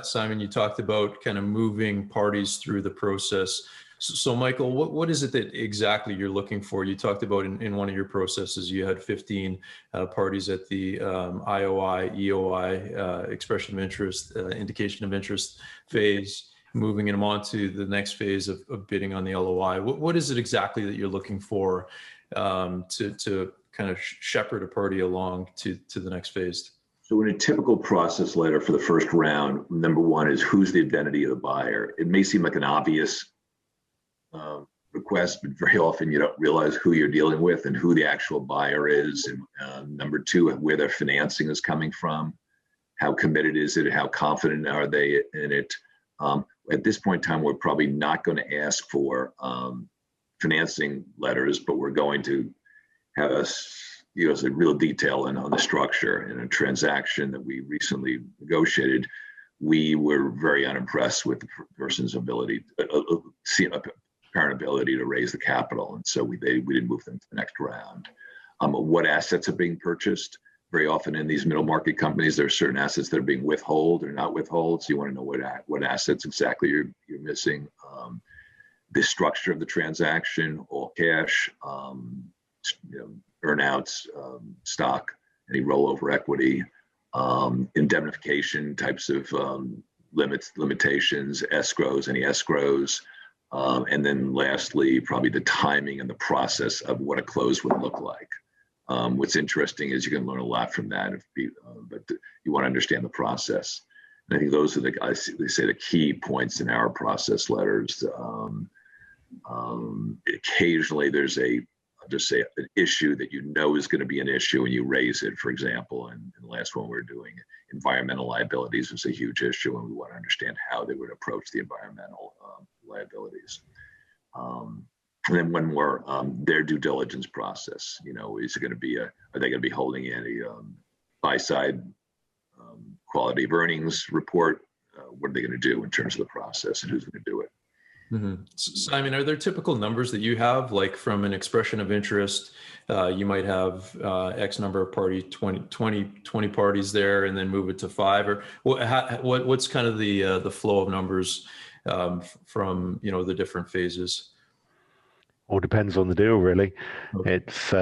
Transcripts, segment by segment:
Simon, you talked about kind of moving parties through the process. So Michael, what is it that exactly you're looking for? You talked about in one of your processes, you had 15 parties at the IOI, EOI, expression of interest, indication of interest phase, moving them on to the next phase of bidding on the LOI. What is it exactly that you're looking for to kind of shepherd a party along to the next phase? So in a typical process letter for the first round, number one is who's the identity of the buyer. It may seem like an obvious request, but very often you don't realize who you're dealing with and who the actual buyer is. And number two, where their financing is coming from, how committed is it, how confident are they in it. At this point in time, we're probably not going to ask for financing letters, but we're going to have a real detail on the structure. In a transaction that we recently negotiated, we were very unimpressed with the person's ability, apparent ability to raise the capital, and so we didn't move them to the next round. What assets are being purchased? Very often in these middle market companies, there are certain assets that are being withheld or not withheld. So you want to know what assets exactly you're missing. The structure of the transaction, all cash, earnouts, stock, any rollover equity, indemnification types of limitations, escrows, any escrows. And then lastly, probably the timing and the process of what a close would look like. What's interesting is you can learn a lot from that, but you want to understand the process. And I think those are the key points in our process letters. Occasionally there's an issue that is going to be an issue and you raise it. For example, in the last one we're doing, environmental liabilities was a huge issue, and we want to understand how they would approach the environmental liabilities. And then one more, their due diligence process. Is it going to be are they going to be holding any buy-side quality of earnings report? What are they going to do in terms of the process, and who's going to do it? Mm-hmm. Simon, are there typical numbers that you have, like from an expression of interest? You might have X number of parties, 20 parties there, and then move it to 5, or what's kind of the flow of numbers from the different phases? All depends on the deal, really. Okay. It's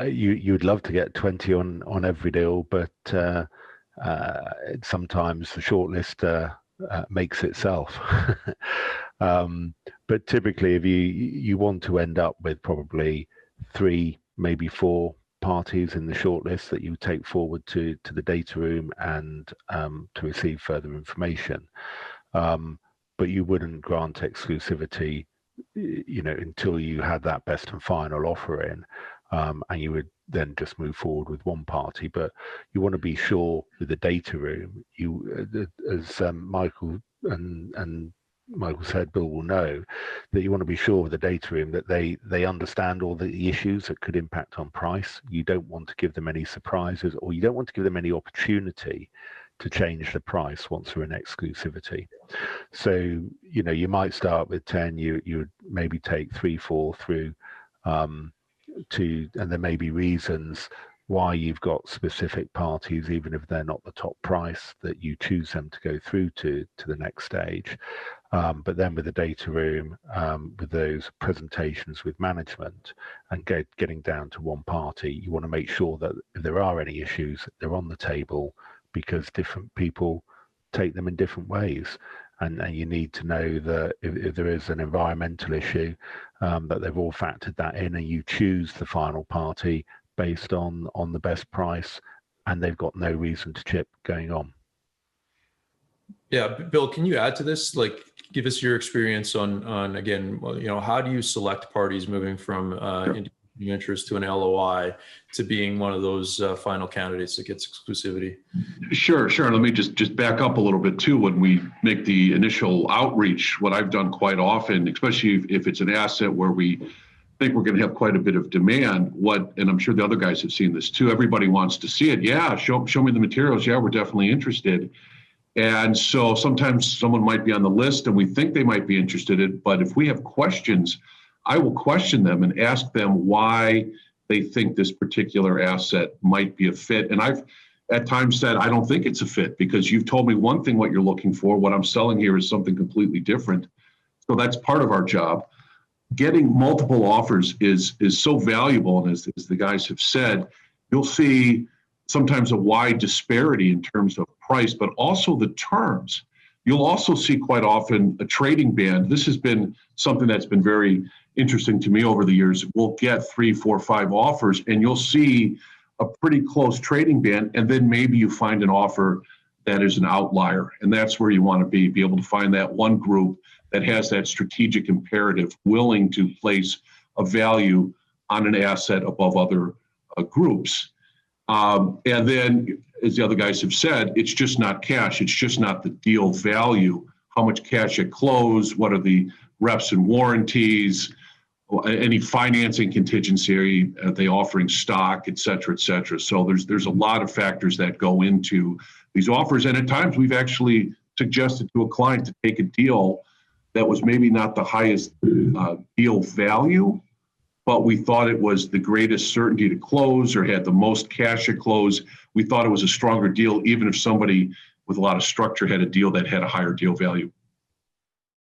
you'd love to get 20 on every deal, but sometimes the shortlist makes itself. But typically, if you want to end up with probably 3, maybe 4 parties in the shortlist that you take forward to the data room and to receive further information, but you wouldn't grant exclusivity until you had that best and final offer in, and you would then just move forward with one party. But you want to be sure with the data room, as Michael and Michael said, Bill will know, that you want to be sure with the data room that they understand all the issues that could impact on price. You don't want to give them any surprises, or you don't want to give them any opportunity to change the price once we're in exclusivity. So, you might start with 10, you would maybe take 3, 4 through and there may be reasons why you've got specific parties, even if they're not the top price, that you choose them to go through to the next stage. But then with the data room, with those presentations with management and getting down to one party, you want to make sure that if there are any issues, they're on the table, because different people take them in different ways. And you need to know that if there is an environmental issue, that they've all factored that in, and you choose the final party based on the best price, and they've got no reason to chip going on. Yeah, Bill, can you add to this? Like, give us your experience on again, how do you select parties moving from interest to an LOI to being one of those final candidates that gets exclusivity? Sure. Let me just back up a little bit too. When we make the initial outreach, what I've done quite often, especially if it's an asset where we think we're going to have quite a bit of demand, and I'm sure the other guys have seen this too, everybody wants to see it. Yeah, show me the materials. Yeah, we're definitely interested. And so sometimes someone might be on the list and we think they might be interested in, but if we have questions, I will question them and ask them why they think this particular asset might be a fit. And at times said, I don't think it's a fit because you've told me one thing what you're looking for. What I'm selling here is something completely different. So that's part of our job. Getting multiple offers is so valuable. And as the guys have said, you'll see sometimes a wide disparity in terms of price, but also the terms. You'll also see quite often a trading band. This has been something that's been very interesting to me over the years. We'll get 3, 4, 5 offers, and you'll see a pretty close trading band, and then maybe you find an offer that is an outlier. And that's where you want to be able to find that one group that has that strategic imperative, willing to place a value on an asset above other groups. And then, as the other guys have said, it's just not cash. It's just not the deal value. How much cash at close? What are the reps and warranties? Any financing contingency? Are they offering stock, et cetera, et cetera? So there's a lot of factors that go into these offers. And at times we've actually suggested to a client to take a deal that was maybe not the highest deal value, but we thought it was the greatest certainty to close or had the most cash at close. We thought it was a stronger deal, even if somebody with a lot of structure had a deal that had a higher deal value.